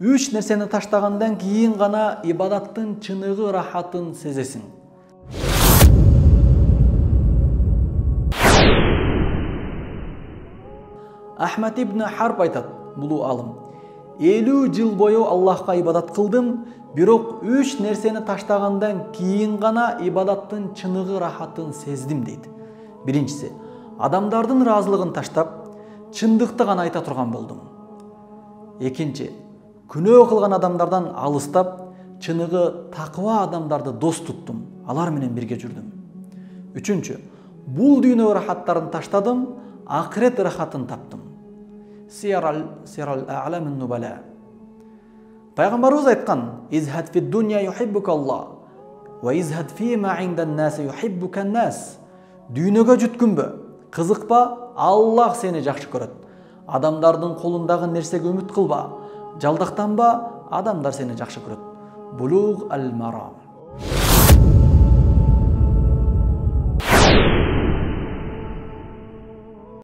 Үч нерсени таштагандан кийин гана ибадаттын чыныгы рахатын сезесиң. Ахмад ибн Харб айтат, бул алым: 50 жыл бою Аллахка ибадат кылдым, бирок 3 нерсени таштагандан кийин гана ибадаттын чыныгы рахатын сездим дейт. Биринчиси, адамдардын ыраазылыгын таштап, чындыкты гана айта турган болдум. Экинчи, күнөө кылган адамдардан алыстап, чыныгы такыба адамдарды дос туттум, алар менен бирге жүрдүм. Үчүнчү, бул дүйнө рахаттарын таштадым, акырет рахатын таптым. Сирал а'ламун нубала. Пайгамбарыбыз айткан: "Изхад фи дунья юхиббукаллах, ва изхад фима индан нас юхиббукан нас." Дүйнөгө жүткүнбө, кызыкпа, Аллах сени жакшы көрөт. Адамдардын колундагы нерсеге үмүт кылба, жалдактанба, адамдар сени жакшы көрөт. Булуг ал-марам.